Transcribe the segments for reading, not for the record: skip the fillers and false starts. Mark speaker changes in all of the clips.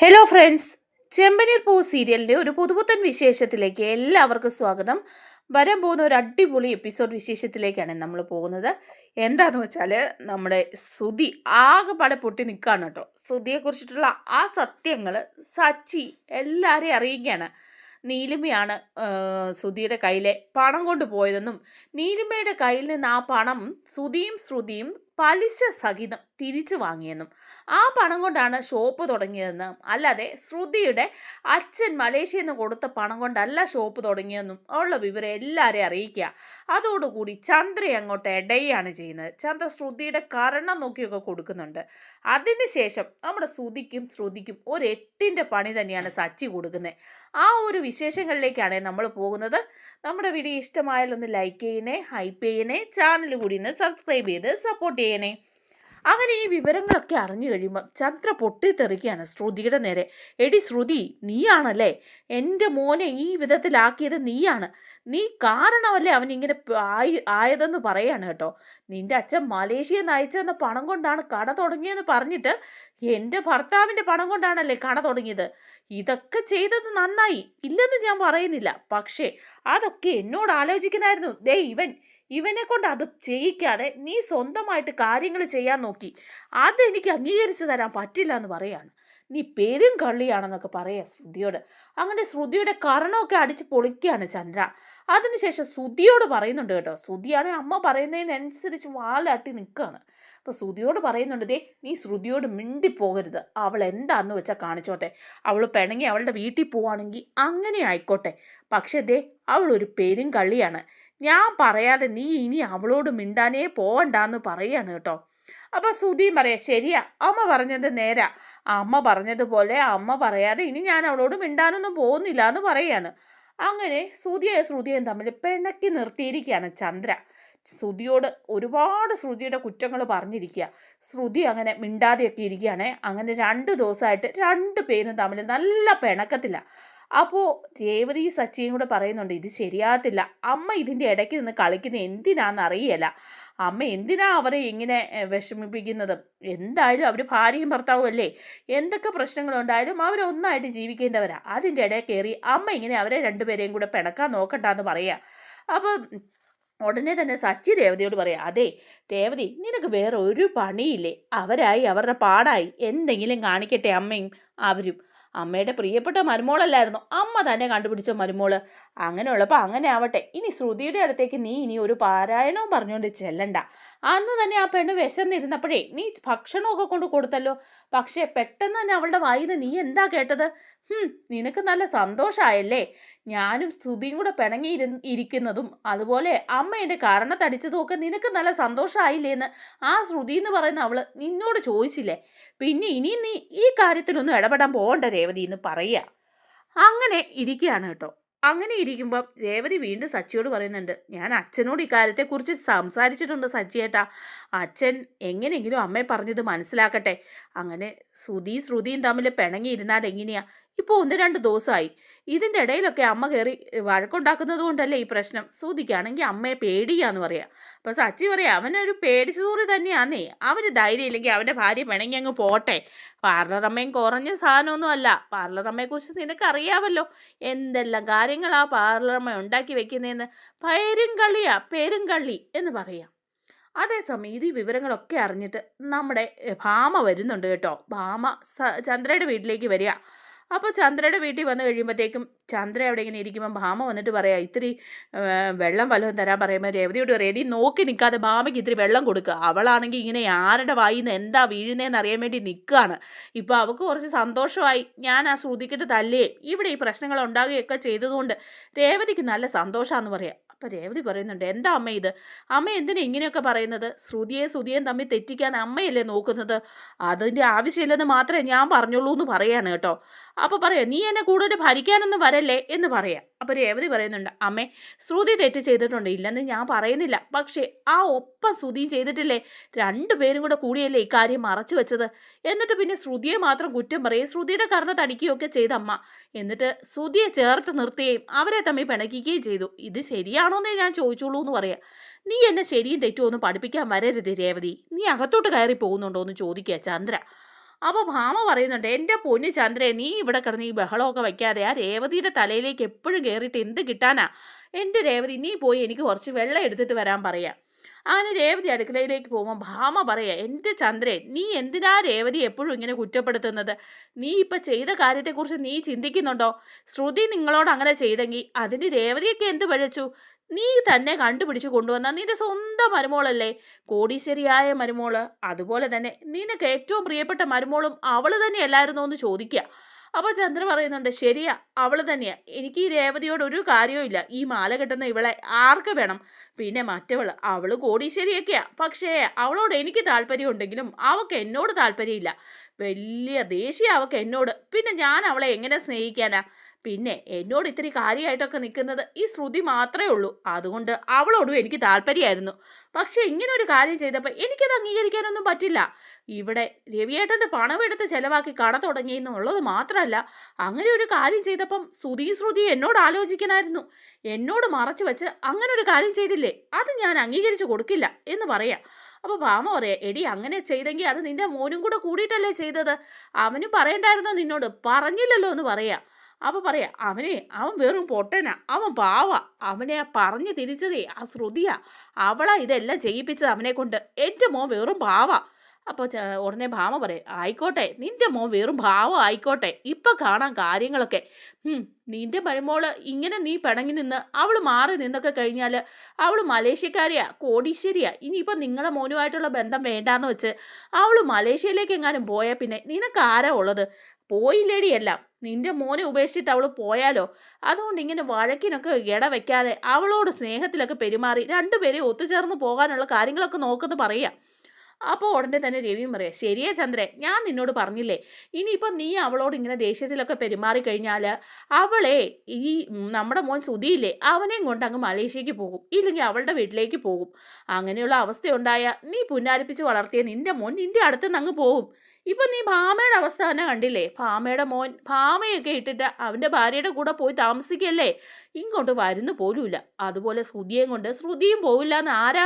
Speaker 1: Hello friends, ചെമ്പനീർ പൂ സീരിയലിൻ്റെ ഒരു പുതുപുത്തൻ വിശേഷത്തിലേക്ക് എല്ലാവർക്കും സ്വാഗതം. വരാൻ പോകുന്ന ഒരു അടിപൊളി എപ്പിസോഡ് വിശേഷത്തിലേക്കാണ് നമ്മൾ പോകുന്നത്. എന്താണെന്ന് വെച്ചാൽ നമ്മുടെ ശ്രുതി ആകെപ്പാടെ പൊട്ടി നിൽക്കുകയാണ് കേട്ടോ. ശ്രുതിയെക്കുറിച്ചിട്ടുള്ള ആ സത്യങ്ങൾ സച്ചി എല്ലാവരെയും അറിയിക്കുകയാണ്. നീലിമയാണ് ശ്രുതിയുടെ കയ്യിലെ പണം കൊണ്ടുപോയതെന്നും നീലിമയുടെ കയ്യിൽ നിന്ന് ആ പണം ശ്രുതിയും പലിശ സഹിതം തിരിച്ചു വാങ്ങിയെന്നും ആ പണം കൊണ്ടാണ് ഷോപ്പ് തുടങ്ങിയതെന്നും അല്ലാതെ ശ്രുതിയുടെ അച്ഛൻ മലേഷ്യയിൽ നിന്ന് കൊടുത്ത പണം കൊണ്ടല്ല ഷോപ്പ് തുടങ്ങിയതെന്നും ഉള്ള വിവരം എല്ലാവരെയും അറിയിക്കുക. അതോടുകൂടി ചന്ദ്ര അങ്ങോട്ട് ഇടയാണ് ചെയ്യുന്നത്. ചന്ദ്ര ശ്രുതിയുടെ കരണം നോക്കിയൊക്കെ കൊടുക്കുന്നുണ്ട്. അതിനുശേഷം നമ്മുടെ ശ്രുതിക്കും ഒരു 8ന്റെ പണി തന്നെയാണ് സച്ചി കൊടുക്കുന്നത്. ആ ഒരു വിശേഷങ്ങളിലേക്കാണ് നമ്മൾ പോകുന്നത്. നമ്മുടെ വീഡിയോ ഇഷ്ടമായാലൊന്ന് ലൈക്ക് ചെയ്യണേ, ഹൈപ്പ് ചെയ്യണേ, ചാനൽ കൂടി ഒന്ന് സബ്സ്ക്രൈബ് ചെയ്ത് സപ്പോർട്ട് ചെയ്യണേ. അങ്ങനെ ഈ വിവരങ്ങളൊക്കെ അറിഞ്ഞു കഴിയുമ്പം ചന്ദ്ര പൊട്ടിത്തെറിക്കുകയാണ് ശ്രുതിയുടെ നേരെ. എടി ശ്രുതി, നീയാണല്ലേ എൻ്റെ മോനെ ഈ വിധത്തിലാക്കിയത്? നീ കാരണമല്ലേ അവനിങ്ങനെ ആയതെന്ന് പറയാണ് കേട്ടോ. നിന്റെ അച്ഛൻ മലേഷ്യയിൽ നിന്ന് അയച്ചെന്ന പണം കൊണ്ടാണ് കട തുടങ്ങിയെന്ന് പറഞ്ഞിട്ട് എൻ്റെ ഭർത്താവിൻ്റെ പണം കൊണ്ടാണല്ലേ കട തുടങ്ങിയത്. ഇതൊക്കെ ചെയ്തത് നന്നായി, ഇല്ലെന്ന് ഞാൻ പറയുന്നില്ല. പക്ഷേ അതൊക്കെ എന്നോട് ആലോചിക്കണമായിരുന്നു. ഇവനെ കൊണ്ട് അത് ചെയ്യിക്കാതെ നീ സ്വന്തമായിട്ട് കാര്യങ്ങൾ ചെയ്യാൻ നോക്കി. അതെനിക്ക് അംഗീകരിച്ചു തരാൻ പറ്റില്ല എന്ന് പറയാണ്. നീ പേരും കള്ളിയാണെന്നൊക്കെ പറയാ ശ്രുതിയോട്. അങ്ങനെ ശ്രുതിയുടെ കരണമൊക്കെ അടിച്ച് പൊളിക്കുകയാണ് ചന്ദ്ര. അതിനുശേഷം ശ്രുതിയോട് പറയുന്നുണ്ട് കേട്ടോ. ശ്രുതിയാണ് അമ്മ പറയുന്നതിനനുസരിച്ച് വാലാട്ടി നിൽക്കുകയാണ്. അപ്പോൾ ശ്രുതിയോട് പറയുന്നുണ്ട്, നീ ശ്രുതിയോട് മിണ്ടിപ്പോകരുത്. അവൾ എന്താന്ന് വെച്ചാൽ കാണിച്ചോട്ടെ. അവൾ പിണങ്ങി അവളുടെ വീട്ടിൽ പോവാണെങ്കിൽ അങ്ങനെ ആയിക്കോട്ടെ. പക്ഷേ അവൾ ഒരു പേരും കള്ളിയാണ്. ഞാൻ പറയാതെ നീ ഇനി അവളോട് മിണ്ടാനേ പോവണ്ടെന്ന് പറയാണ് കേട്ടോ. അപ്പം ശ്രുതിയും പറയാം, ശരിയാ, അമ്മ പറഞ്ഞത് നേരാ. അമ്മ പറഞ്ഞതുപോലെ അമ്മ പറയാതെ ഇനി ഞാൻ അവളോട് മിണ്ടാനൊന്നും പോകുന്നില്ല എന്ന് പറയാണ്. അങ്ങനെ ശ്രുതിയും തമ്മിൽ പിണക്കി നിർത്തിയിരിക്കുകയാണ് ചന്ദ്ര. ശ്രുതിയോട് ഒരുപാട് ശ്രുതിയുടെ കുറ്റങ്ങൾ പറഞ്ഞിരിക്കുക. ശ്രുതി അങ്ങനെ മിണ്ടാതെയൊക്കെ ഇരിക്കുകയാണ്. അങ്ങനെ 2 ദിവസമായിട്ട് 2 പേരും തമ്മിൽ നല്ല പിണക്കത്തില്ല. അപ്പോൾ രേവതി സച്ചിയും കൂടെ പറയുന്നുണ്ട്, ഇത് ശരിയാകത്തില്ല. അമ്മ ഇതിൻ്റെ ഇടയ്ക്ക് നിന്ന് കളിക്കുന്നത് എന്തിനാണെന്ന് അറിയില്ല. അമ്മ എന്തിനാ അവരെ ഇങ്ങനെ വിഷമിപ്പിക്കുന്നത്? എന്തായാലും അവർ ഭാര്യയും ഭർത്താവും അല്ലേ. എന്തൊക്കെ പ്രശ്നങ്ങളുണ്ടായാലും അവരൊന്നായിട്ട് ജീവിക്കേണ്ടവരാ. അതിൻ്റെ ഇടയിൽ കയറി അമ്മ ഇങ്ങനെ അവരെ 2 പേരെയും കൂടെ പിണക്കാൻ നോക്കണ്ടെന്ന് പറയുക. അപ്പം ഉടനെ തന്നെ സച്ചി രേവതിയോട് പറയാം, രേവതി, നിനക്ക് വേറെ ഒരു പണിയില്ലേ? അവരായി അവരുടെ പാടായി, എന്തെങ്കിലും കാണിക്കട്ടെ അമ്മയും അവരും. അമ്മയുടെ പ്രിയപ്പെട്ട മരുമോളല്ലായിരുന്നു അമ്മ തന്നെ കണ്ടുപിടിച്ച മരുമോള്. അങ്ങനെയുള്ളപ്പോൾ അങ്ങനെ ആവട്ടെ. ഇനി ശ്രുതിയുടെ അടുത്തേക്ക് നീ ഇനി ഒരു പാരായണവും പറഞ്ഞുകൊണ്ട് ചെല്ലണ്ട. അന്ന് തന്നെ ആ പെണ്ണ് വിശന്നിരുന്നപ്പോഴേ നീ ഭക്ഷണമൊക്കെ കൊണ്ട് കൊടുത്തല്ലോ. പക്ഷേ പെട്ടെന്ന് തന്നെ അവളുടെ വായിന്ന് നീ എന്താ കേട്ടത്? നിനക്ക് നല്ല സന്തോഷമായല്ലേ? ഞാനും ശ്രുതിയും കൂടെ ഇരിക്കുന്നതും അതുപോലെ അമ്മ എൻ്റെ കാരണത്തടിച്ചതും ഒക്കെ നിനക്ക് നല്ല സന്തോഷമായില്ലേന്ന് ആ ശ്രുതി എന്ന് പറയുന്ന അവള് നിന്നോട് ചോദിച്ചില്ലേ? പിന്നെ ഇനി നീ ഈ കാര്യത്തിലൊന്നും ഇടപെടാൻ പോകണ്ട രേവതി എന്ന് പറയുക. അങ്ങനെ ഇരിക്കുകയാണ് കേട്ടോ. അങ്ങനെ ഇരിക്കുമ്പം രേവതി വീണ്ടും സച്ചിയോട് പറയുന്നുണ്ട്, ഞാൻ അച്ഛനോട് ഇക്കാര്യത്തെക്കുറിച്ച് സംസാരിച്ചിട്ടുണ്ട് സച്ചിയേട്ടാ. അച്ഛൻ എങ്ങനെയെങ്കിലും അമ്മയെ പറഞ്ഞത് മനസ്സിലാക്കട്ടെ. അങ്ങനെ ശ്രുതിയും തമ്മിൽ പിണങ്ങിയിരുന്നാൽ എങ്ങനെയാ? ഇപ്പോൾ 1-2 ദിവസമായി. ഇതിൻ്റെ ഇടയിലൊക്കെ അമ്മ കയറി വഴക്കുണ്ടാക്കുന്നത് കൊണ്ടല്ലേ ഈ പ്രശ്നം. ശ്രുതിക്കാണെങ്കിൽ അമ്മയെ പേടിയാന്ന് പറയാം. അപ്പോൾ സച്ചി പറയാം, അവനൊരു പേടിച്ചൂറി തന്നെയാന്നേ. അവന് ധൈര്യം ഇല്ലെങ്കിൽ അവൻ്റെ ഭാര്യ പിണങ്ങി അങ്ങ് പോട്ടെ. പാർലറമ്മയും കുറഞ്ഞ സാധനമൊന്നും അല്ല. പാർലറമ്മയെക്കുറിച്ച് നിനക്കറിയാമല്ലോ എന്തെല്ലാം കാര്യങ്ങളാ പാർലറമ്മ ഉണ്ടാക്കി വെക്കുന്നതെന്ന്. പേരും കള്ളി എന്ന് പറയാം. അതേസമയം ഇത് വിവരങ്ങളൊക്കെ അറിഞ്ഞിട്ട് നമ്മുടെ ഭാമ വരുന്നുണ്ട് കേട്ടോ. ഭാമ ചന്ദ്രയുടെ വീട്ടിലേക്ക് വരിക. അപ്പോൾ ചന്ദ്രയുടെ വീട്ടിൽ വന്നു കഴിയുമ്പോഴത്തേക്കും ചന്ദ്ര അവിടെ ഇങ്ങനെ ഇരിക്കുമ്പോൾ ഭാമ വന്നിട്ട് പറയാം, ഇത്തിരി വെള്ളം വല്ലതും തരാൻ പറയുമ്പോൾ രേവതിയോട് പറയാം, എടി നോക്കി നിൽക്കാതെ ഭാമയ്ക്ക് ഇത്തിരി വെള്ളം കൊടുക്കുക. അവളാണെങ്കിൽ ഇങ്ങനെ ആരുടെ വായിൽ നിന്ന് എന്താ വീഴുന്നതെന്ന് അറിയാൻ വേണ്ടി നിൽക്കുകയാണ്. ഇപ്പോൾ അവൾക്ക് കുറച്ച് സന്തോഷമായി. ഞാൻ ആ ശ്രുതിക്കിട്ട് തല്ലേ ഇവിടെ ഈ പ്രശ്നങ്ങൾ ഉണ്ടാകുകയൊക്കെ ചെയ്തതുകൊണ്ട് രേവതിക്ക് നല്ല സന്തോഷമാണെന്ന് പറയാം. അപ്പോൾ രേവതി പറയുന്നുണ്ട്, എന്താ അമ്മ ഇത്? അമ്മ എന്തിനാ ഇങ്ങനെയൊക്കെ പറയുന്നത്? ശ്രുതിയും തമ്മിൽ തെറ്റിക്കാൻ അമ്മയല്ലേ നോക്കുന്നത്? അതിൻ്റെ ആവശ്യമില്ലെന്ന് മാത്രമേ ഞാൻ പറഞ്ഞുള്ളൂ എന്ന് പറയാണ് കേട്ടോ. അപ്പോൾ പറയാം, നീ എന്നെ കൂടുതൽ ഭരിക്കാനൊന്നും വരല്ലേ എന്ന് പറയാം. അപ്പോൾ രേവതി പറയുന്നുണ്ട്, അമ്മേ, ശ്രുതി തെറ്റ് ചെയ്തിട്ടുണ്ട്, ഇല്ലെന്ന് ഞാൻ പറയുന്നില്ല. പക്ഷേ ആ ഒപ്പം ശ്രുതിയും ചെയ്തിട്ടില്ലേ? 2 പേരും കൂടിയല്ലേ ഇക്കാര്യം മറച്ചു വെച്ചത്. എന്നിട്ട് പിന്നെ ശ്രുതിയെ മാത്രം കുറ്റം പറയും, ശ്രുതിയുടെ തടിക്കുകയൊക്കെ ചെയ്ത അമ്മ. എന്നിട്ട് ശ്രുതിയെ ചേർത്ത് നിർത്തുകയും അവരെ തമ്മിൽ പിണക്കിക്കുകയും ചെയ്തു. ഇത് ശരിയാണോന്നേ ഞാൻ ചോദിച്ചോളൂ എന്ന് പറയാം. നീ എന്നെ ശരിയും തെറ്റുമോ ഒന്ന് പഠിപ്പിക്കാൻ വരരുത് രേവതി. നീ അകത്തോട്ട് കയറി പോകുന്നുണ്ടോ എന്ന് ചോദിക്കുക ചന്ദ്ര. അപ്പോൾ ഭാമ പറയുന്നുണ്ട്, എൻ്റെ പൊന്നു ചന്ദ്രേ, നീ ഇവിടെ കിടന്ന് ഈ ബഹളമൊക്കെ വയ്ക്കാതെ ആ രേവതിയുടെ തലയിലേക്ക് എപ്പോഴും കയറിയിട്ട് എന്ത് കിട്ടാനാ? എൻ്റെ രേവതി, നീ പോയി എനിക്ക് കുറച്ച് വെള്ളം എടുത്തിട്ട് വരാൻ പറയാം. അങ്ങനെ രേവതി അടുക്കളയിലേക്ക് പോകുമ്പോൾ ഭാമ പറയാ, എൻ്റെ ചന്ദ്രേ, നീ എന്തിനാ രേവതി എപ്പോഴും ഇങ്ങനെ കുറ്റപ്പെടുത്തുന്നത്? നീ ഇപ്പം ചെയ്ത കാര്യത്തെക്കുറിച്ച് നീ ചിന്തിക്കുന്നുണ്ടോ? ശ്രുതി നിങ്ങളോട് അങ്ങനെ ചെയ്തെങ്കിൽ അതിന് രേവതിയൊക്കെ എന്ത് പഴച്ചു? നീ തന്നെ കണ്ടുപിടിച്ച് കൊണ്ടുവന്ന നിന്റെ സ്വന്തം മരുമോളല്ലേ, കോടീശ്വരിയായ മരുമോള്. അതുപോലെ തന്നെ നിനക്ക് ഏറ്റവും പ്രിയപ്പെട്ട മരുമോളും അവള് തന്നെയല്ലായിരുന്നോ എന്ന് ചോദിക്കുക. അപ്പോൾ ചന്ദ്ര പറയുന്നുണ്ട്, ശരിയാ, അവള് തന്നെയാ. എനിക്ക് ഈ രേവതിയോട് ഒരു കാര്യവും ഇല്ല. ഈ മാല കെട്ടുന്ന ഇവളെ ആർക്ക് വേണം? പിന്നെ മറ്റവള്, അവള് കോടീശ്വരിയൊക്കെയാ. പക്ഷേ അവളോട് എനിക്ക് താല്പര്യമുണ്ടെങ്കിലും അവൾക്ക് എന്നോട് താല്പര്യമില്ല. വലിയ ദേഷ്യം അവൾക്ക് എന്നോട്. പിന്നെ ഞാൻ അവളെ എങ്ങനെ സ്നേഹിക്കാനാ? പിന്നെ എന്നോട് ഇത്തിരി കാര്യമായിട്ടൊക്കെ നിൽക്കുന്നത് ഈ ശ്രുതി മാത്രമേ ഉള്ളൂ. അതുകൊണ്ട് അവളോടും എനിക്ക് താല്പര്യമായിരുന്നു. പക്ഷെ ഇങ്ങനെ ഒരു കാര്യം ചെയ്തപ്പോൾ എനിക്കത് അംഗീകരിക്കാനൊന്നും പറ്റില്ല. ഇവിടെ രവിയേട്ടൻ്റെ പണമെടുത്ത് ചെലവാക്കി കട തുടങ്ങിയെന്നുള്ളത് മാത്രമല്ല, അങ്ങനെ ഒരു കാര്യം ചെയ്തപ്പം ശ്രുതി എന്നോട് ആലോചിക്കണമായിരുന്നു. എന്നോട് മറച്ചു വെച്ച് അങ്ങനെ ഒരു കാര്യം ചെയ്തില്ലേ, അത് ഞാൻ അംഗീകരിച്ചു കൊടുക്കില്ല എന്ന് പറയാം. അപ്പോൾ ഭാമ പറയാ, എടി അങ്ങനെ ചെയ്തെങ്കിൽ അത് നിന്റെ മോനും കൂടെ കൂടിയിട്ടല്ലേ ചെയ്തത്? അവനും പറയണ്ടായിരുന്നോ നിന്നോട്? പറഞ്ഞില്ലല്ലോ എന്ന് പറയാം. അപ്പോൾ പറയാം, അവൻ വെറും പൊട്ടനാ, അവൻ പാവ. അവനെ പറഞ്ഞു തിരിച്ചതേ ആ ശ്രുതിയാ. അവളാ ഇതെല്ലാം ചെയ്യിപ്പിച്ചത് അവനെ കൊണ്ട്. എൻ്റെ മോൻ വെറും പാവ. അപ്പോൾ ഉടനെ ഭാമ പറയും, ആയിക്കോട്ടെ, നിൻ്റെ മോൻ വെറും ഭാവം ആയിക്കോട്ടെ, ഇപ്പം കാണാം കാര്യങ്ങളൊക്കെ. നിൻ്റെ മരുമോള് ഇങ്ങനെ നീ പിണങ്ങി നിന്ന് അവൾ മാറി നിന്നൊക്കെ കഴിഞ്ഞാൽ അവൾ മലേഷ്യക്കാരിയാ, കോടീശ്വരിയാ. ഇനിയിപ്പം നിങ്ങളുടെ മോനുമായിട്ടുള്ള ബന്ധം വേണ്ടാന്ന് വെച്ച് അവൾ മലേഷ്യയിലേക്ക് എങ്ങാനും പോയാൽ പിന്നെ നിനക്ക് ആരാ ഉള്ളത്? പോയില്ലേടിയെല്ലാം. നിന്റെ മോനെ ഉപേക്ഷിച്ചിട്ട് അവൾ പോയാലോ? അതുകൊണ്ട് ഇങ്ങനെ വഴക്കിനൊക്കെ ഇട വയ്ക്കാതെ അവളോട് സ്നേഹത്തിലൊക്കെ പെരുമാറി രണ്ടുപേരെ ഒത്തുചേർന്ന് പോകാനുള്ള കാര്യങ്ങളൊക്കെ നോക്കുന്നു പറയുക. അപ്പോൾ ഉടനെ തന്നെ രവിയും പറയാം, ശരിയേ ചന്ദ്രേ, ഞാൻ നിന്നോട് പറഞ്ഞില്ലേ, ഇനിയിപ്പം നീ അവളോട് ഇങ്ങനെ ദേഷ്യത്തിലൊക്കെ പെരുമാറി കഴിഞ്ഞാൽ അവളെ ഈ നമ്മുടെ മോൻ സുധിയില്ലേ, അവനെയും കൊണ്ട് അങ്ങ് മലേഷ്യക്ക് പോകും, ഇല്ലെങ്കിൽ അവളുടെ വീട്ടിലേക്ക് പോകും. അങ്ങനെയുള്ള അവസ്ഥയുണ്ടായാൽ നീ പുന്നാരിപ്പിച്ച് വളർത്തിയ നിന്റെ മോൻ നിന്റെ അടുത്തുനിന്ന് അങ്ങ് പോകും. ഇപ്പം നീ ഭാമയുടെ അവസ്ഥ തന്നെ കണ്ടില്ലേ? ഭാമയുടെ മോൻ ഭാമയൊക്കെ ഇട്ടിട്ട് അവൻ്റെ ഭാര്യയുടെ കൂടെ പോയി താമസിക്കല്ലേ, ഇങ്ങോട്ട് വരുന്നു പോലുമില്ല. അതുപോലെ ശ്രുതിയും കൊണ്ട് ശ്രുതിയും പോവില്ല എന്ന് ആരാ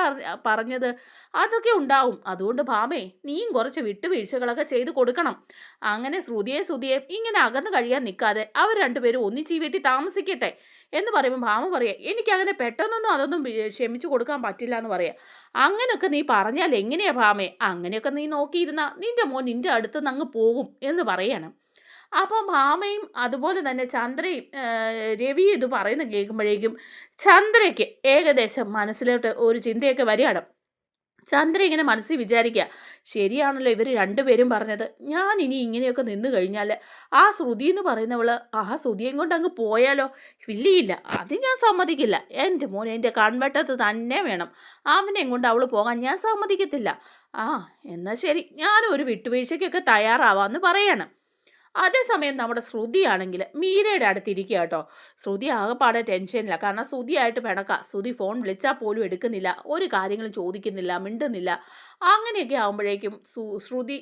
Speaker 1: പറഞ്ഞത്? അതൊക്കെ ഉണ്ടാവും. അതുകൊണ്ട് ഭാമേ, നീയും കുറച്ച് വിട്ടുവീഴ്ചകളൊക്കെ ചെയ്ത് കൊടുക്കണം. അങ്ങനെ ശ്രുതിയെ ഇങ്ങനെ അകന്ന് കഴിയാൻ നിൽക്കാതെ അവർ രണ്ടുപേരും ഒന്നിച്ച് ഈ വീട്ടിൽ താമസിക്കട്ടെ എന്ന് പറയുമ്പോൾ ഭാമ പറയാം, എനിക്കങ്ങനെ പെട്ടെന്നൊന്നും അതൊന്നും ക്ഷമിച്ചു കൊടുക്കാൻ പറ്റില്ല എന്ന് പറയാം. അങ്ങനെയൊക്കെ നീ പറഞ്ഞാൽ എങ്ങനെയാ ഭാമേ? അങ്ങനെയൊക്കെ നീ നോക്കിയിരുന്നാൽ നിന്റെ മോൻ നിന്റെ അടുത്ത് നിന്ന് അങ്ങ് പോകും എന്ന് പറയണം. അപ്പം ഭാമയും അതുപോലെ തന്നെ ചന്ദ്രയും രവിയും ഇത് പറയുന്ന കേൾക്കുമ്പോഴേക്കും ചന്ദ്രയ്ക്ക് ഏകദേശം മനസ്സിലോട്ട് ഒരു ചിന്തയൊക്കെ വരികയാണ്. ചന്ദ്ര ഇങ്ങനെ മനസ്സിൽ വിചാരിക്കുക, ശരിയാണല്ലോ ഇവർ രണ്ടുപേരും പറഞ്ഞത്. ഞാൻ ഇനി ഇങ്ങനെയൊക്കെ നിന്ന് കഴിഞ്ഞാൽ ആ ശ്രുതി എന്ന് പറയുന്നവള് ആ ശ്രുതിയും കൊണ്ട് അങ്ങ് പോയാലോ? ഇല്ല, അത് ഞാൻ സമ്മതിക്കില്ല. എൻ്റെ മോൻ എൻ്റെ കൺവെട്ടത്ത് തന്നെ വേണം. അവനെയും കൊണ്ട് അവൾ പോകാൻ ഞാൻ സമ്മതിക്കത്തില്ല. എന്നാൽ ശരി, ഞാനൊരു വിട്ടുവീഴ്ചയ്ക്കൊക്കെ തയ്യാറാവാമെന്ന് പറയണം. അതേസമയം നമ്മുടെ ശ്രുതിയാണെങ്കിൽ മീരയുടെ അടുത്തിരിക്കുക കേട്ടോ. ശ്രുതി ആകെപ്പാടെ ടെൻഷനില്ല. കാരണം ശ്രുതിയായിട്ട് പിണക്കാം. ശ്രുതി ഫോൺ വിളിച്ചാൽ പോലും എടുക്കുന്നില്ല, ഒരു കാര്യങ്ങളും ചോദിക്കുന്നില്ല, മിണ്ടുന്നില്ല. അങ്ങനെയൊക്കെ ആകുമ്പോഴേക്കും ശ്രുതി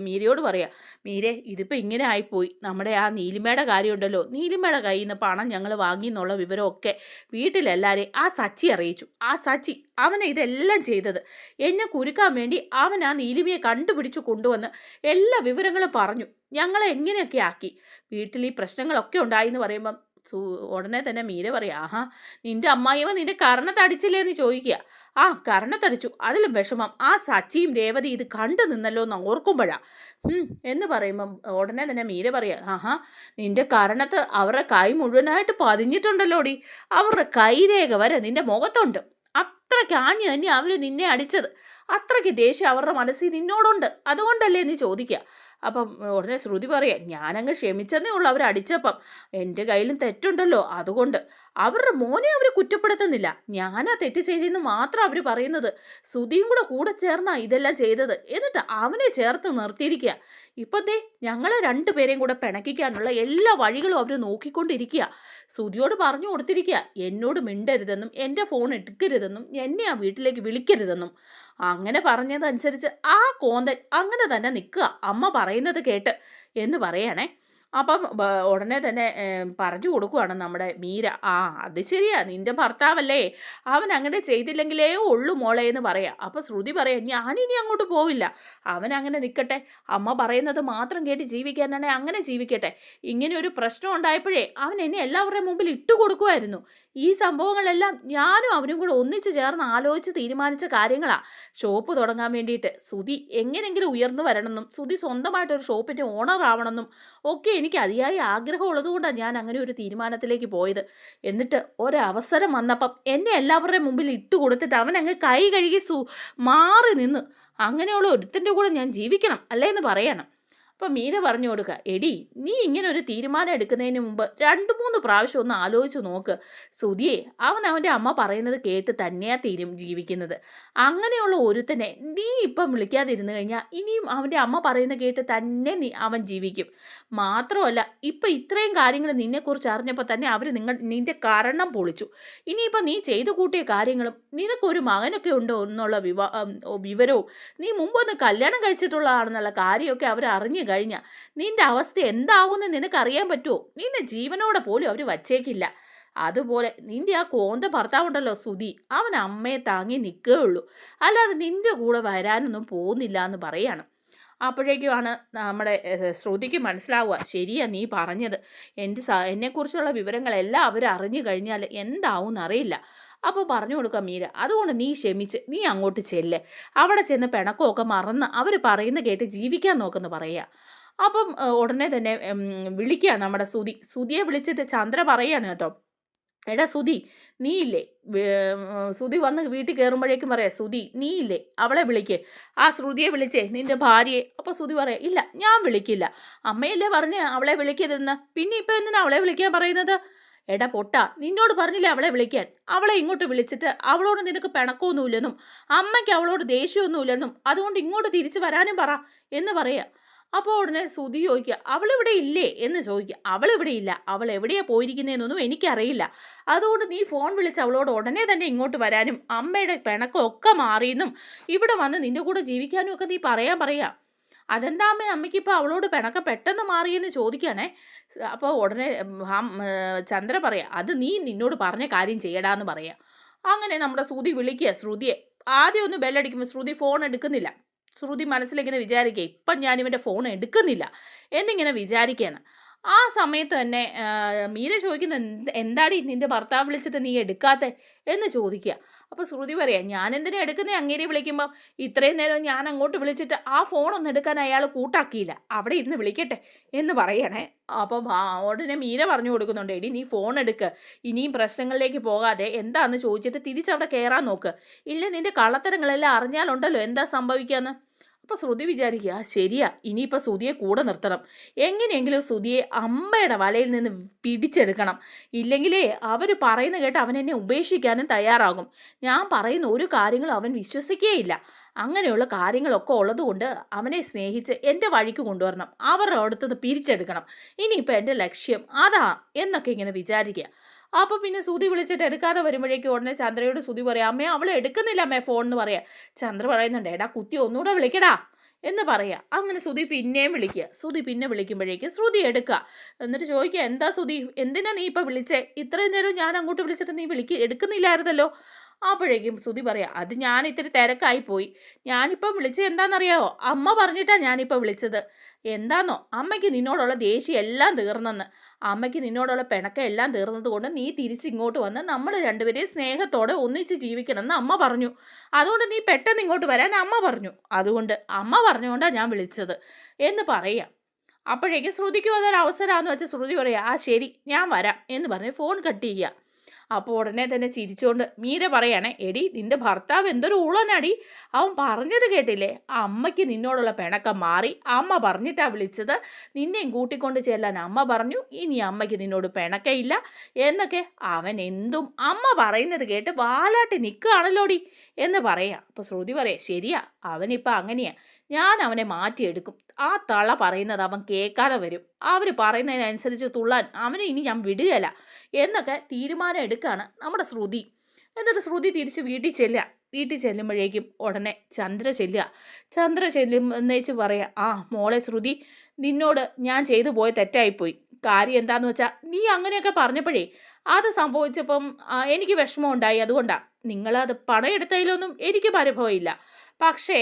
Speaker 1: മീരയോട് പറയാം, മീരെ, ഇതിപ്പോൾ ഇങ്ങനെ ആയിപ്പോയി. നമ്മുടെ ആ നീലിമയുടെ കാര്യമുണ്ടല്ലോ, നീലിമയുടെ കയ്യിൽ നിന്ന് പണം ഞങ്ങൾ വാങ്ങി എന്നുള്ള വിവരമൊക്കെ വീട്ടിലെല്ലാവരെയും ആ സച്ചി അറിയിച്ചു. ആ സച്ചി അവനെ ഇതെല്ലാം ചെയ്തത് എന്നെ കുരുക്കാൻ വേണ്ടി അവൻ ആ നീലിമയെ കണ്ടുപിടിച്ചു കൊണ്ടുവന്ന് എല്ലാ വിവരങ്ങളും പറഞ്ഞു. ഞങ്ങളെ എങ്ങനെയൊക്കെ ആക്കി. വീട്ടിൽ ഈ പ്രശ്നങ്ങളൊക്കെ ഉണ്ടായി എന്ന് പറയുമ്പം ഉടനെ തന്നെ മീര പറയാം, നിന്റെ അമ്മായിയമ്മ നിന്റെ കർണത്തടിച്ചില്ലേ എന്ന് ചോദിക്കുക. കർണത്തടിച്ചു, അതിലും വിഷമം ആ സച്ചിയും രേവതി ഇത് കണ്ടു നിന്നല്ലോ എന്ന് ഓർക്കുമ്പോഴാ എന്ന് പറയുമ്പം ഉടനെ തന്നെ മീര പറയാം, നിന്റെ കർണത്ത് അവരുടെ കൈ മുഴുവനായിട്ട് പതിഞ്ഞിട്ടുണ്ടല്ലോടി. അവരുടെ കൈരേഖ വരെ നിന്റെ മുഖത്തുണ്ട്. അത്രയ്ക്ക് ആഞ്ഞു തന്നെ അവർ നിന്നെ അടിച്ചത്. അത്രയ്ക്ക് ദേഷ്യം അവരുടെ മനസ്സിൽ നിന്നോടുണ്ട്. അതുകൊണ്ടല്ലേ എന്ന് ചോദിക്കുക. അപ്പം ഉടനെ ശ്രുതി പറയാം, ഞാനങ്ങ് ക്ഷമിച്ചെന്നേ ഉള്ളൂ അവരടിച്ചപ്പം. എൻ്റെ കയ്യിലും തെറ്റുണ്ടല്ലോ, അതുകൊണ്ട്. അവരുടെ മോനെ അവർ കുറ്റപ്പെടുത്തുന്നില്ല. ഞാനാ തെറ്റ് ചെയ്തെന്ന് മാത്രം അവർ പറയുന്നത്. ശ്രുതിയും കൂടെ ചേർന്നാ ഇതെല്ലാം ചെയ്തത്. എന്നിട്ട് അവനെ ചേർത്ത് നിർത്തിയിരിക്കുക. ഇപ്പം ദേ ഞങ്ങളെ രണ്ടുപേരെയും കൂടെ പിണക്കിക്കാനുള്ള എല്ലാ വഴികളും അവർ നോക്കിക്കൊണ്ടിരിക്കുക. ശ്രുതിയോട് പറഞ്ഞു കൊടുത്തിരിക്കുക, എന്നോട് മിണ്ടരുതെന്നും എൻ്റെ ഫോൺ എടുക്കരുതെന്നും എന്നെ ആ വീട്ടിലേക്ക് വിളിക്കരുതെന്നും. അങ്ങനെ പറഞ്ഞതനുസരിച്ച് ആ കോന്തൻ അങ്ങനെ തന്നെ നിൽക്കുക, അമ്മ പറയുന്നത് കേട്ട് എന്ന് പറയണേ. അപ്പം ഉടനെ തന്നെ പറഞ്ഞു കൊടുക്കുവാണ് നമ്മുടെ മീര. ആ അത് ശരിയാ, നിന്റെ ഭർത്താവല്ലേ, അവൻ അങ്ങനെ ചെയ്തില്ലെങ്കിലേ ഉള്ളു മോളെ എന്ന് പറയാം. അപ്പം ശ്രുതി പറയാം, ഞാനിനി അങ്ങോട്ട് പോവില്ല, അവൻ അങ്ങനെ നിൽക്കട്ടെ, അമ്മ പറയുന്നത് മാത്രം കേട്ട് ജീവിക്കാനാണെങ്കിൽ അങ്ങനെ ജീവിക്കട്ടെ. ഇങ്ങനെ ഒരു പ്രശ്നം ഉണ്ടായപ്പോഴേ അവൻ എന്നെ എല്ലാവരുടെയും മുമ്പിൽ ഇട്ട് കൊടുക്കുമായിരുന്നു. ഈ സംഭവങ്ങളെല്ലാം ഞാനും അവനും കൂടെ ഒന്നിച്ചു ചേർന്ന് ആലോചിച്ച് തീരുമാനിച്ച കാര്യങ്ങളാണ്. ഷോപ്പ് തുടങ്ങാൻ വേണ്ടിയിട്ട് സുധി എങ്ങനെയെങ്കിലും ഉയർന്നു വരണമെന്നും സുധി സ്വന്തമായിട്ടൊരു ഷോപ്പിൻ്റെ ഓണർ ആവണമെന്നും ഒക്കെ എനിക്ക് അതിയായ ആഗ്രഹമുള്ളതുകൊണ്ടാണ് ഞാൻ അങ്ങനെ ഒരു തീരുമാനത്തിലേക്ക് പോയത്. എന്നിട്ട് ഒരവസരം വന്നപ്പം എന്നെ എല്ലാവരുടെയും മുമ്പിൽ ഇട്ട് കൊടുത്തിട്ട് അവൻ അങ്ങ് കൈ കഴുകി മാറി നിന്ന്. അങ്ങനെയുള്ള ഒരുത്തിൻ്റെ കൂടെ ഞാൻ ജീവിക്കണം അല്ലേ എന്ന് പറയണം. അപ്പം മീര പറഞ്ഞു കൊടുക്കുക, എടി നീ ഇങ്ങനെ ഒരു തീരുമാനം എടുക്കുന്നതിന് മുമ്പ് 2-3 പ്രാവശ്യം ഒന്ന് ആലോചിച്ച് നോക്ക്. സുധിയെ അവൻ അവൻ്റെ അമ്മ പറയുന്നത് കേട്ട് തന്നെയാ ജീവിക്കുന്നത്. അങ്ങനെയുള്ള ഒരുത്തനെ നീ ഇപ്പം വിളിക്കാതിരുന്നു കഴിഞ്ഞാൽ ഇനിയും അവൻ്റെ അമ്മ പറയുന്ന കേട്ട് തന്നെ അവൻ ജീവിക്കും. മാത്രമല്ല ഇപ്പം ഇത്രയും കാര്യങ്ങൾ നിന്നെക്കുറിച്ച് അറിഞ്ഞപ്പോൾ തന്നെ അവർ നിന്റെ കരണം പൊളിച്ചു. ഇനിയിപ്പം നീ ചെയ്തു കൂട്ടിയ കാര്യങ്ങളും നിനക്കൊരു മകനൊക്കെ ഉണ്ടോ എന്നുള്ള വിവരവും നീ മുമ്പൊന്ന് കല്യാണം കഴിച്ചിട്ടുള്ളതാണെന്നുള്ള കാര്യമൊക്കെ അവർ അറിഞ്ഞു കഴിഞ്ഞാൽ നിന്റെ അവസ്ഥ എന്താവുമെന്ന് നിനക്കറിയാൻ പറ്റുമോ? നിന്നെ ജീവനോടെ പോലും അവർ വച്ചേക്കില്ല. അതുപോലെ നിന്റെ ആ കോന്ത ഭർത്താവുണ്ടല്ലോ സുധി, അവൻ അമ്മയെ താങ്ങി നിൽക്കുകയുള്ളൂ, അല്ലാതെ നിന്റെ കൂടെ വരാനൊന്നും പോകുന്നില്ല എന്ന് പറയാണ്. അപ്പോഴേക്കുമാണ് നമ്മുടെ ശ്രുതിക്ക് മനസ്സിലാവുക, ശരിയാ നീ പറഞ്ഞത്, എന്നെക്കുറിച്ചുള്ള വിവരങ്ങളെല്ലാം അവർ അറിഞ്ഞു കഴിഞ്ഞാൽ എന്താവും എന്നറിയില്ല. അപ്പോൾ പറഞ്ഞു കൊടുക്കാം മീര, അതുകൊണ്ട് നീ ക്ഷമിച്ച് നീ അങ്ങോട്ട് ചെല്ല്, അവിടെ ചെന്ന് പിണക്കമൊക്കെ മറന്ന് അവർ പറയുന്ന കേട്ട് ജീവിക്കാൻ നോക്കെന്ന് പറയുക. അപ്പം ഉടനെ തന്നെ വിളിക്കുകയാണ് നമ്മുടെ സുധിയെ വിളിച്ചിട്ട് ചന്ദ്ര പറയാണ് കേട്ടോ, എടാ സുധി നീയില്ലേ, സുധി വന്ന് വീട്ടിൽ കയറുമ്പോഴേക്കും പറയാം, സുധി നീയില്ലേ അവളെ വിളിക്ക്, ആ ശ്രുതിയെ വിളിച്ചേ നിന്റെ ഭാര്യയെ. അപ്പോൾ സുധി പറയാം, ഇല്ല ഞാൻ വിളിക്കില്ല, അമ്മയല്ലേ പറഞ്ഞ് അവളെ വിളിക്കരുതെന്ന്, പിന്നെ ഇപ്പം എന്തിനാ അവളെ വിളിക്കാൻ പറയുന്നത്? എടാ പൊട്ട, നിന്നോട് പറഞ്ഞില്ലേ അവളെ വിളിക്കാൻ, അവളെ ഇങ്ങോട്ട് വിളിച്ചിട്ട് അവളോട് നിനക്ക് പിണക്കമൊന്നുമില്ലെന്നും അമ്മയ്ക്ക് അവളോട് ദേഷ്യമൊന്നുമില്ലെന്നും അതുകൊണ്ട് ഇങ്ങോട്ട് തിരിച്ചു വരാനും പറ എന്ന് പറയാ. അപ്പോൾ ഉടനെ സുധി ചോദിക്കുക, അവളിവിടെ ഇല്ലേ എന്ന് ചോദിക്കുക. അവളിവിടെ ഇല്ല, അവൾ എവിടെയാണ് പോയിരിക്കുന്നതെന്നൊന്നും എനിക്കറിയില്ല, അതുകൊണ്ട് നീ ഫോൺ വിളിച്ച് അവളോട് ഉടനെ തന്നെ ഇങ്ങോട്ട് വരാനും അമ്മയുടെ പിണക്കമൊക്കെ മാറിയെന്നും ഇവിടെ വന്ന് നിന്റെ കൂടെ ജീവിക്കാനും ഒക്കെ നീ പറയാം. അതെന്താ അമ്മയ്ക്ക് ഇപ്പോൾ അവളോട് പിണക്കം പെട്ടെന്ന് മാറിയെന്ന് ചോദിക്കാനേ. അപ്പോൾ ഉടനെ ചന്ദ്ര പറയാം, അത് നീ നിന്നോട് പറഞ്ഞ കാര്യം ചെയ്യടാന്ന് പറയാം. അങ്ങനെ നമ്മുടെ ശ്രുതി വിളിക്കുക ശ്രുതിയെ. ആദ്യം ഒന്ന് ബെല്ലടിക്കുമ്പോൾ ശ്രുതി ഫോൺ എടുക്കുന്നില്ല. ശ്രുതി മനസ്സിലിങ്ങനെ വിചാരിക്കുക, ഇപ്പം ഞാനിവൻ്റെ ഫോൺ എടുക്കുന്നില്ല എന്നിങ്ങനെ വിചാരിക്കുകയാണ്. ആ സമയത്ത് തന്നെ മീര ചോദിക്കുന്ന, എന്താടി നിൻ്റെ ഭർത്താവ് വിളിച്ചിട്ട് നീ എടുക്കാത്തെ എന്ന് ചോദിക്കുക. അപ്പോൾ ശ്രുതി പറയാം, ഞാൻ എന്തിനാ എടുക്കുന്നേ, അങ്ങേരെ വിളിക്കുമ്പം ഇത്രയും നേരം ഞാൻ അങ്ങോട്ട് വിളിച്ചിട്ട് ആ ഫോണൊന്നും എടുക്കാൻ അയാൾ കൂട്ടാക്കിയില്ല, അവിടെ ഇരുന്ന് വിളിക്കട്ടെ എന്ന് പറയണേ. അപ്പം ഉടനെ മീര പറഞ്ഞു കൊടുക്കുന്നുണ്ട്, എടി നീ ഫോൺ എടുക്ക്, ഇനിയും പ്രശ്നങ്ങളിലേക്ക് പോകാതെ എന്താണെന്ന് ചോദിച്ചിട്ട് തിരിച്ചവിടെ കയറാൻ നോക്ക്, ഇല്ല നിൻ്റെ കള്ളത്തരങ്ങളെല്ലാം അറിഞ്ഞാലുണ്ടല്ലോ എന്താ സംഭവിക്കാന്ന്. അപ്പോൾ ശ്രുതി വിചാരിക്കുക, ശരിയാ ഇനിയിപ്പോൾ ശ്രുതിയെ കൂടെ നിർത്തണം, എങ്ങനെയെങ്കിലും ശ്രുതിയെ അമ്മയുടെ വലയിൽ നിന്ന് പിടിച്ചെടുക്കണം, ഇല്ലെങ്കിലേ അവർ പറയുന്ന കേട്ട് അവൻ എന്നെ ഉപേക്ഷിക്കാനും തയ്യാറാകും, ഞാൻ പറയുന്ന ഒരു കാര്യങ്ങളും അവൻ വിശ്വസിക്കുകയില്ല, അങ്ങനെയുള്ള കാര്യങ്ങളൊക്കെ ഉള്ളതുകൊണ്ട് അവനെ സ്നേഹിച്ച് എൻ്റെ വഴിക്ക് കൊണ്ടുവരണം, അവരുടെ അടുത്തുനിന്ന് പിരിച്ചെടുക്കണം, ഇനിയിപ്പോൾ എൻ്റെ ലക്ഷ്യം അതാ എന്നൊക്കെ ഇങ്ങനെ വിചാരിക്കുക. അപ്പോൾ പിന്നെ ശ്രുതി വിളിച്ചിട്ട് എടുക്കാതെ വരുമ്പോഴേക്കും ഉടനെ ചന്ദ്രയോട് ശ്രുതി പറയാം, അമ്മേ അവൾ എടുക്കുന്നില്ല അമ്മേ ഫോൺ എന്ന് പറയാം. ചന്ദ്ര പറയുന്നുണ്ട്, എടാ കുത്തി ഒന്നുകൂടെ വിളിക്കടാ എന്ന് പറയാം. അങ്ങനെ ശ്രുതി പിന്നെയും വിളിക്കുക. ശ്രുതി പിന്നെ വിളിക്കുമ്പോഴേക്കും ശ്രുതി എടുക്കുക. എന്നിട്ട് ചോദിക്കുക, എന്താ ശ്രുതി, എന്തിനാ നീ ഇപ്പം വിളിച്ചേ, ഇത്രയും നേരം ഞാൻ അങ്ങോട്ട് വിളിച്ചിട്ട് നീ എടുക്കുന്നില്ലായിരുന്നല്ലോ. അപ്പോഴേക്കും ശ്രുതി പറയാം, അത് ഞാൻ ഇത്തിരി തിരക്കായിപ്പോയി, ഞാനിപ്പം വിളിച്ചത് എന്താണെന്നറിയാമോ, അമ്മ പറഞ്ഞിട്ടാണ് ഞാനിപ്പോൾ വിളിച്ചത്. എന്താന്നോ, അമ്മയ്ക്ക് നിന്നോടുള്ള ദേഷ്യം എല്ലാം തീർന്നെന്ന്, അമ്മയ്ക്ക് നിന്നോടുള്ള പിണക്കം എല്ലാം തീർന്നത് കൊണ്ട് നീ തിരിച്ചിങ്ങോട്ട് വന്ന് നമ്മൾ രണ്ടുപേരെയും സ്നേഹത്തോടെ ഒന്നിച്ച് ജീവിക്കണമെന്ന് അമ്മ പറഞ്ഞു, അതുകൊണ്ട് നീ പെട്ടെന്ന് ഇങ്ങോട്ട് വരാൻ അമ്മ പറഞ്ഞു, അതുകൊണ്ട് അമ്മ പറഞ്ഞുകൊണ്ടാണ് ഞാൻ വിളിച്ചത് എന്ന് പറയാം. അപ്പോഴേക്കും ശ്രുതിക്കും അതൊരു അവസരമാണെന്ന് വെച്ചാൽ ശ്രുതി പറയാം, ആ ശരി ഞാൻ വരാം എന്ന് പറഞ്ഞ് ഫോൺ കട്ട് ചെയ്യുക. അപ്പോൾ ഉടനെ തന്നെ ചിരിച്ചുകൊണ്ട് മീര പറയണേ, എടി നിൻ്റെ ഭർത്താവ് എന്തൊരു ഉളനടി, അവൻ പറഞ്ഞത് കേട്ടില്ലേ, അമ്മയ്ക്ക് നിന്നോടുള്ള പിണക്കം മാറി, അമ്മ പറഞ്ഞിട്ടാണ് വിളിച്ചത്, നിന്നെയും കൂട്ടിക്കൊണ്ട് ചെല്ലാൻ അമ്മ പറഞ്ഞു, ഇനി അമ്മയ്ക്ക് നിന്നോട് പിണക്കയില്ല എന്നൊക്കെ അവൻ എന്തും അമ്മ പറയുന്നത് കേട്ട് വാലാട്ടി നിൽക്കുകയാണല്ലോടി എന്ന് പറയാം. അപ്പോൾ ശ്രുതി പറയാം, ശരിയാ അവനിപ്പോൾ അങ്ങനെയാ, ഞാൻ അവനെ മാറ്റിയെടുക്കും, ആ തള പറയുന്നത് അവൻ കേൾക്കാതെ വരും, അവർ പറയുന്നതിനനുസരിച്ച് തുള്ളാൻ അവനെ ഇനി ഞാൻ വിടുകയില്ല എന്നൊക്കെ തീരുമാനം എടുക്കുകയാണ് നമ്മുടെ ശ്രുതി. എന്നിട്ട് ശ്രുതി തിരിച്ച് വീട്ടിൽ ചെല്ലുമ്പോഴേക്കും ഉടനെ ചന്ദ്ര ചെല്ലുക. ചന്ദ്ര ചെല്ലുന്നേച്ച് പറയാം, ആ മോളെ ശ്രുതി, നിന്നോട് ഞാൻ ചെയ്തു പോയ തെറ്റായിപ്പോയി. കാര്യം എന്താന്ന് വെച്ചാൽ നീ അങ്ങനെയൊക്കെ പറഞ്ഞപ്പോഴേ അത് സംഭവിച്ചപ്പം എനിക്ക് വിഷമമുണ്ടായി. അതുകൊണ്ടാണ്. നിങ്ങളത് പണയെടുത്തതിലൊന്നും എനിക്ക് പരിഭവമില്ല. പക്ഷേ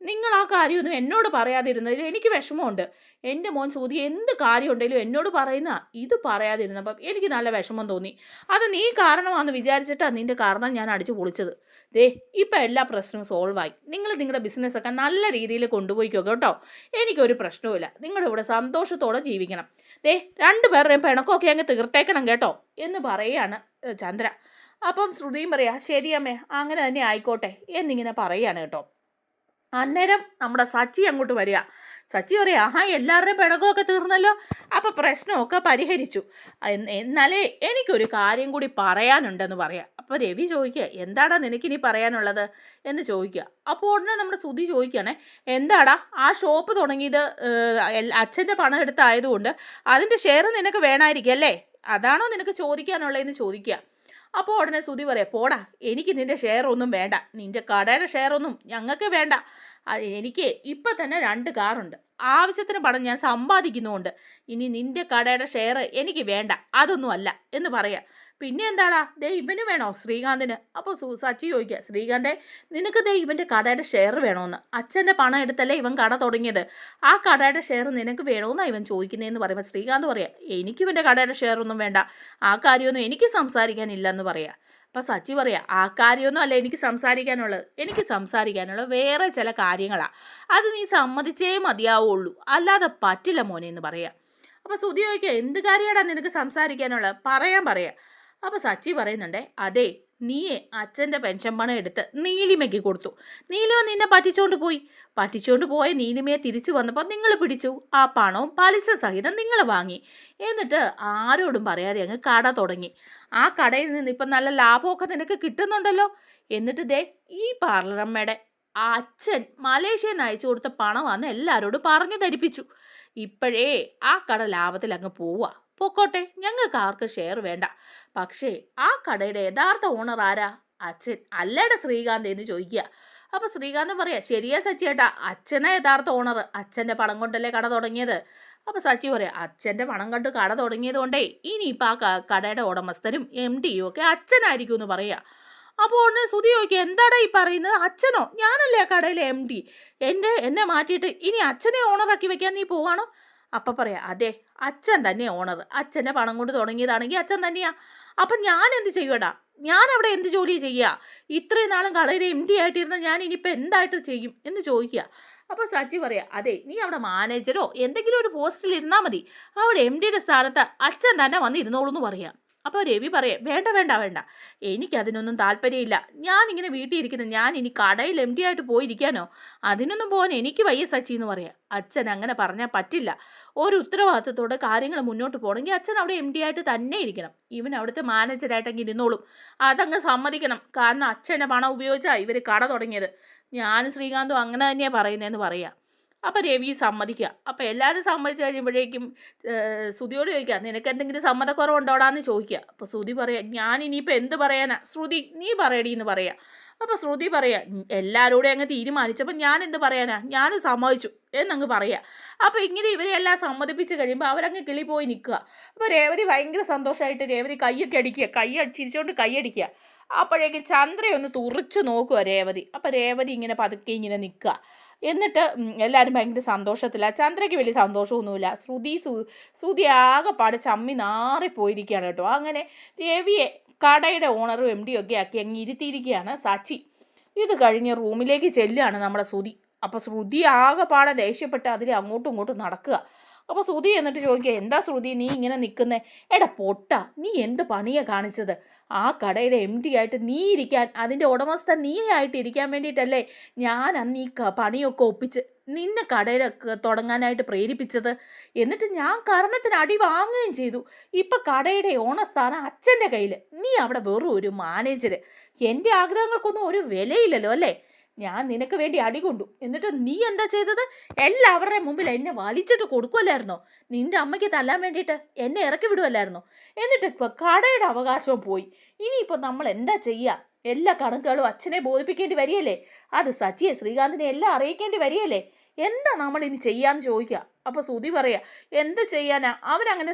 Speaker 1: നിങ്ങൾ ആ കാര്യമൊന്നും എന്നോട് പറയാതിരുന്നതിൽ എനിക്ക് വിഷമമുണ്ട്. എൻ്റെ മോൻ സൂതി എന്ത് കാര്യം ഉണ്ടെങ്കിലും എന്നോട് പറയുന്ന ഇത് പറയാതിരുന്നപ്പം എനിക്ക് നല്ല വിഷമം തോന്നി. അത് നീ കാരണമാണെന്ന് വിചാരിച്ചിട്ടാണ് നിൻ്റെ കാരണം ഞാൻ അടിച്ചു പൊളിച്ചത്. ദേ ഇപ്പം എല്ലാ പ്രശ്നവും സോൾവായി. നിങ്ങൾ നിങ്ങളുടെ ബിസിനസ്സൊക്കെ നല്ല രീതിയിൽ കൊണ്ടുപോയിക്കോ കേട്ടോ. എനിക്കൊരു പ്രശ്നവുമില്ല. നിങ്ങളുടെ ഇവിടെ സന്തോഷത്തോടെ ജീവിക്കണം. ദേ രണ്ടുപേരുടെയും പിണക്കമൊക്കെ അങ്ങ് തീർത്തേക്കണം കേട്ടോ എന്ന് പറയുകയാണ് ചന്ദ്ര. അപ്പം ശ്രുതിയും പറയാ ശരിയമ്മേ അങ്ങനെ തന്നെ ആയിക്കോട്ടെ എന്നിങ്ങനെ പറയുകയാണ് കേട്ടോ. അന്നേരം നമ്മുടെ സച്ചി അങ്ങോട്ട് വരിക. സച്ചി പറയാം ആഹാ എല്ലാവരുടെയും പിണക്കമൊക്കെ തീർന്നല്ലോ, അപ്പം പ്രശ്നമൊക്കെ പരിഹരിച്ചു. എന്നാലേ എനിക്കൊരു കാര്യം കൂടി പറയാനുണ്ടെന്ന് പറയാം. അപ്പോൾ രവി ചോദിക്കുക എന്താടാ നിനക്കിനി പറയാനുള്ളത് എന്ന് ചോദിക്കുക. അപ്പോൾ ഉടനെ നമ്മുടെ ശ്രുതി ചോദിക്കുകയാണേ എന്താടാ ആ ഷോപ്പ് തുടങ്ങിയത് അച്ഛൻ്റെ പണം എടുത്തായതുകൊണ്ട് അതിൻ്റെ ഷെയർ നിനക്ക് വേണമായിരിക്കും അല്ലേ, അതാണോ നിനക്ക് ചോദിക്കാനുള്ളതെന്ന് ചോദിക്കുക. അപ്പോൾ ഉടനെ ശ്രുതി പറയാം പോടാ എനിക്ക് നിൻ്റെ ഷെയർ ഒന്നും വേണ്ട, നിൻ്റെ കടയുടെ ഷെയർ ഒന്നും ഞങ്ങൾക്ക് വേണ്ട. എനിക്ക് ഇപ്പം തന്നെ 2 കാറുണ്ട്, ആവശ്യത്തിന് പണം ഞാൻ സമ്പാദിക്കുന്നുമുണ്ട്. ഇനി നിൻ്റെ കടയുടെ ഷെയർ എനിക്ക് വേണ്ട, അതൊന്നും അല്ല എന്ന് പറയാം. പിന്നെ എന്താടാ ദേ ഇവന് വേണോ ശ്രീകാന്തിന്? അപ്പോൾ സച്ചി ചോദിക്കുക ശ്രീകാന്തേ നിനക്ക് ദേ ഇവൻ്റെ കടയുടെ ഷെയർ വേണമെന്ന്. അച്ഛൻ്റെ പണം എടുത്തല്ലേ ഇവൻ കട തുടങ്ങിയത്, ആ കടയുടെ ഷെയർ നിനക്ക് വേണമെന്നാണ് ഇവൻ ചോദിക്കുന്നതെന്ന് പറയുമ്പോൾ ശ്രീകാന്ത് പറയാം എനിക്ക് ഇവൻ്റെ കടയുടെ ഷെയർ ഒന്നും വേണ്ട, ആ കാര്യമൊന്നും എനിക്ക് സംസാരിക്കാനില്ലെന്ന് പറയാം. അപ്പം സച്ചി പറയാം ആ കാര്യമൊന്നും അല്ല എനിക്ക് സംസാരിക്കാനുള്ളത്, എനിക്ക് സംസാരിക്കാനുള്ളത് വേറെ ചില കാര്യങ്ങളാണ്, അത് നീ സമ്മതിച്ചേ മതിയാവുള്ളൂ, അല്ലാതെ പറ്റില്ല മോനെ എന്ന് പറയാം. അപ്പോൾ ശ്രുതി ചോദിക്കുക എന്ത് കാര്യമാടാ നിനക്ക് സംസാരിക്കാനുള്ളത് പറയാം. അപ്പോൾ സച്ചി പറയുന്നുണ്ടേ അതെ നീയെ അച്ഛൻ്റെ പെൻഷൻ പണം എടുത്ത് നീലിമയ്ക്ക് കൊടുത്തു, നീലിമ നിന്നെ പറ്റിച്ചോണ്ട് പോയ നീലിമയെ തിരിച്ചു വന്നപ്പോൾ നിങ്ങൾ പിടിച്ചു, ആ പണവും പലിശ സഹിതം നിങ്ങൾ വാങ്ങി, എന്നിട്ട് ആരോടും പറയാതെ അങ്ങ് കട തുടങ്ങി. ആ കടയിൽ നിന്ന് ഇപ്പം നല്ല ലാഭമൊക്കെ നിനക്ക് കിട്ടുന്നുണ്ടല്ലോ. എന്നിട്ട് ദേ ഈ പാർലറമ്മയുടെ അച്ഛൻ മലേഷ്യയിൽ നിന്ന് അയച്ചു കൊടുത്ത പണമാണെന്ന് എല്ലാവരോടും പറഞ്ഞു ധരിപ്പിച്ചു. ഇപ്പോഴേ ആ കട ലാഭത്തിൽ അങ്ങ് പോവുക, പൊക്കോട്ടെ ഞങ്ങൾക്ക് ആർക്കും ഷെയർ വേണ്ട. പക്ഷേ ആ കടയുടെ യഥാർത്ഥ ഓണർ ആരാ? അച്ഛൻ അല്ലേടെ ശ്രീകാന്ത് എന്ന് ചോദിക്കുക. അപ്പോൾ ശ്രീകാന്ത് പറയാം ശരിയാ സച്ചിയേട്ടാ, അച്ഛനെ യഥാർത്ഥ ഓണർ, അച്ഛൻ്റെ പണം കൊണ്ടല്ലേ കട തുടങ്ങിയത്. അപ്പോൾ സച്ചി പറയാം അച്ഛൻ്റെ പണം കണ്ട് കട തുടങ്ങിയത് കൊണ്ടേ ഇനിയിപ്പോൾ ആ കടയുടെ ഉടമസ്ഥരും MD ഒക്കെ അച്ഛനായിരിക്കും എന്ന് പറയാം. അപ്പോൾ ഉടനെ ശ്രുതി ചോദിക്കുക എന്താടാ ഈ പറയുന്നത്, അച്ഛനോ? ഞാനല്ലേ ആ കടയിലെ MD, എന്നെ മാറ്റിയിട്ട് ഇനി അച്ഛനെ ഓണറാക്കി വെക്കാൻ നീ പോവാണോ? അപ്പം പറയാം അതെ അച്ഛൻ തന്നെ ഓണർ, അച്ഛൻ്റെ പണം കൊണ്ട് തുടങ്ങിയതാണെങ്കിൽ അച്ഛൻ തന്നെയാ. അപ്പം ഞാൻ എന്ത് ചെയ്യുവടാ, ഞാൻ അവിടെ എന്ത് ജോലി ചെയ്യുക? ഇത്രയും നാളും കടയിലെ MD ആയിട്ടിരുന്ന ഞാൻ ഇനിയിപ്പോൾ എന്തായിട്ട് ചെയ്യും എന്ന് ചോദിക്കുക. അപ്പോൾ സച്ചി പറയാം അതെ നീ അവിടെ മാനേജരോ എന്തെങ്കിലും ഒരു പോസ്റ്റിൽ ഇരുന്നാൽ മതി, അവിടെ MDയുടെ സ്ഥാനത്ത് അച്ഛൻ തന്നെ വന്നിരുന്നോളൂ എന്ന് പറയാം. അപ്പോൾ രവി പറയാം വേണ്ട എനിക്കതിനൊന്നും താല്പര്യമില്ല, ഞാനിങ്ങനെ വീട്ടിൽ ഇരിക്കുന്നത് ഞാൻ ഇനി കടയിൽ MD ആയിട്ട് പോയിരിക്കാനോ? അതിനൊന്നും പോകാൻ എനിക്ക് വയ്യ സച്ചി എന്ന് പറയാം. അച്ഛൻ അങ്ങനെ പറഞ്ഞാൽ പറ്റില്ല, ഒരു ഉത്തരവാദിത്തത്തോടെ കാര്യങ്ങൾ മുന്നോട്ട് പോകണമെങ്കിൽ അച്ഛൻ അവിടെ MD ആയിട്ട് തന്നെ ഇരിക്കണം, ഇവൻ അവിടുത്തെ മാനേജറായിട്ടെങ്കിൽ ഇരുന്നോളും, അതങ്ങ് സമ്മതിക്കണം. കാരണം അച്ഛൻ്റെ പണം ഉപയോഗിച്ചാണ് ഇവർ കട തുടങ്ങിയത്, ഞാനും ശ്രീകാന്തും അങ്ങനെ തന്നെയാണ് പറയുന്നതെന്ന് പറയാം. അപ്പോൾ രവി സമ്മതിക്കുക. അപ്പോൾ എല്ലാവരും സമ്മതിച്ച് കഴിയുമ്പോഴേക്കും ശ്രുതിയോട് ചോദിക്കുക നിനക്ക് എന്തെങ്കിലും സമ്മതക്കുറവുണ്ടോടാന്ന് ചോദിക്കുക. അപ്പോൾ ശ്രുതി പറയാം ഞാൻ ഇനിയിപ്പോൾ എന്ത് പറയാനാ, ശ്രുതി നീ പറയടി എന്ന് പറയാം. അപ്പോൾ ശ്രുതി പറയാം എല്ലാവരോടും അങ്ങ് തീരുമാനിച്ചപ്പോൾ ഞാൻ എന്ത് പറയാനാ, ഞാൻ സമ്മതിച്ചു എന്നങ്ങ് പറയാം. അപ്പോൾ ഇങ്ങനെ ഇവരെല്ലാം സമ്മതിപ്പിച്ച് കഴിയുമ്പോൾ അവരങ്ങ് കിളി പോയി നിൽക്കുക. അപ്പോൾ രേവതി ഭയങ്കര സന്തോഷമായിട്ട് രേവതി കൈയൊക്കെ അടിക്കുക, ചിരിച്ചുകൊണ്ട് കൈയടിക്കുക. അപ്പോഴേക്കും ചന്ദ്രയൊന്ന് തുറിച്ച് നോക്കുക രേവതി. അപ്പോൾ രേവതി ഇങ്ങനെ പതുക്കെ ഇങ്ങനെ നിൽക്കുക. എന്നിട്ട് എല്ലാവരും ഭയങ്കര സന്തോഷത്തിലാണ്. ചന്ദ്രയ്ക്ക് വലിയ സന്തോഷമൊന്നുമില്ല. ശ്രുതി ആകെപ്പാട് ചമ്മി നാറിപ്പോയിരിക്കുകയാണ് കേട്ടോ. അങ്ങനെ രവിയെ കടയുടെ ഓണറും MD ഒക്കെ ആക്കി അങ്ങ് ഇരുത്തിയിരിക്കുകയാണ് സച്ചി. ഇത് കഴിഞ്ഞ് റൂമിലേക്ക് ചെല്ലുകയാണ് നമ്മുടെ ശ്രുതി. അപ്പോൾ ശ്രുതി ആകെപ്പാടെ ദേഷ്യപ്പെട്ട് അതിൽ അങ്ങോട്ടും ഇങ്ങോട്ടും നടക്കുക. അപ്പോൾ ശ്രുതി എന്നിട്ട് ചോദിക്കുക എന്താ ശ്രുതി നീ ഇങ്ങനെ നിൽക്കുന്നേ? എടാ പൊട്ട, നീ എന്ത് പണിയാണ് കാണിച്ചത്? ആ കടയുടെ MD ആയിട്ട് നീ ഇരിക്കാൻ, അതിൻ്റെ ഉടമസ്ഥൻ നീ ആയിട്ട് ഇരിക്കാൻ വേണ്ടിയിട്ടല്ലേ ഞാൻ അന്ന് ഈ പണിയൊക്കെ ഒപ്പിച്ച് നിന്നെ കടയിലൊക്കെ തുടങ്ങാനായിട്ട് പ്രേരിപ്പിച്ചത്? എന്നിട്ട് ഞാൻ കാരണത്തിന് അടി വാങ്ങുകയും ചെയ്തു. ഇപ്പം കടയുടെ ഓണസ്ഥാനം അച്ഛൻ്റെ കയ്യിൽ, നീ അവിടെ വെറും ഒരു മാനേജർ. എൻ്റെ ആഗ്രഹങ്ങൾക്കൊന്നും ഒരു വിലയില്ലല്ലോ അല്ലേ? ഞാൻ നിനക്ക് വേണ്ടി അടികൊണ്ടു, എന്നിട്ട് നീ എന്താ ചെയ്തത്? എല്ലാവരുടെയും മുമ്പിൽ എന്നെ വലിച്ചിട്ട് കൊടുക്കുമല്ലായിരുന്നോ? നിൻ്റെ അമ്മയ്ക്ക് തല്ലാൻ വേണ്ടിയിട്ട് എന്നെ ഇറക്കി വിടുമല്ലായിരുന്നോ? എന്നിട്ട് ഇപ്പോൾ കടയുടെ അവകാശവും പോയി. ഇനിയിപ്പോൾ നമ്മൾ എന്താ ചെയ്യുക? എല്ലാ കണക്കുകളും അച്ഛനെ ബോധിപ്പിക്കേണ്ടി വരികയല്ലേ? അത് സച്ചിയെ ശ്രീകാന്തിനെ എല്ലാം അറിയിക്കേണ്ടി വരികയല്ലേ എന്താ നമ്മളിനി ചെയ്യാന്ന് ചോദിക്കുക. അപ്പോൾ ശ്രുതി പറയുക, എന്ത് ചെയ്യാനാ, അവരങ്ങനെ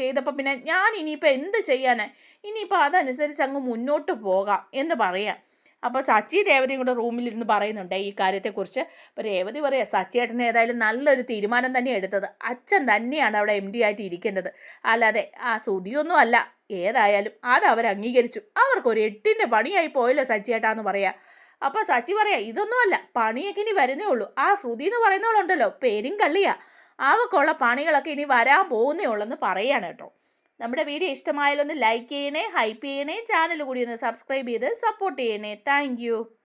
Speaker 1: ചെയ്തപ്പോൾ പിന്നെ ഞാൻ ഇനിയിപ്പോൾ എന്ത് ചെയ്യാനാ, ഇനിയിപ്പോൾ അതനുസരിച്ച് അങ്ങ് മുന്നോട്ട് പോകാം എന്ന് പറയാം. അപ്പോൾ സച്ചി രേവതിയും കൂടെ റൂമിലിരുന്ന് പറയുന്നുണ്ട് ഈ കാര്യത്തെക്കുറിച്ച്. അപ്പോൾ രേവതി പറയാം, സച്ചിയേട്ടന് ഏതായാലും നല്ലൊരു തീരുമാനം തന്നെ എടുത്തത്. അച്ഛൻ തന്നെയാണ് അവിടെ MD ആയിട്ട് ഇരിക്കേണ്ടത്, അല്ലാതെ ആ ശ്രുതിയൊന്നും അല്ല. ഏതായാലും അത് അവർ അംഗീകരിച്ചു. അവർക്കൊരു 8ൻ്റെ പണിയായി പോയല്ലോ സച്ചിയേട്ടാന്ന് പറയാം. അപ്പോൾ സച്ചി പറയാം, ഇതൊന്നുമല്ല, പണിയൊക്കെ ഇനി വരുന്നേ ഉള്ളൂ. ആ ശ്രുതി എന്ന് പറയുന്നവളുണ്ടല്ലോ, പേരും കള്ളിയാ, അവക്കുള്ള പണികളൊക്കെ ഇനി വരാൻ പോകുന്നേ ഉള്ളൂ എന്ന് പറയാണ് കേട്ടോ. നമ്മുടെ വീഡിയോ ഇഷ്ടമായാലൊന്ന് ലൈക്ക് ചെയ്യണേ, ഹൈപ്പ് ചെയ്യണേ, ചാനൽ കൂടി ഒന്ന് സബ്സ്ക്രൈബ് ചെയ്ത് സപ്പോർട്ട് ചെയ്യണേ. താങ്ക്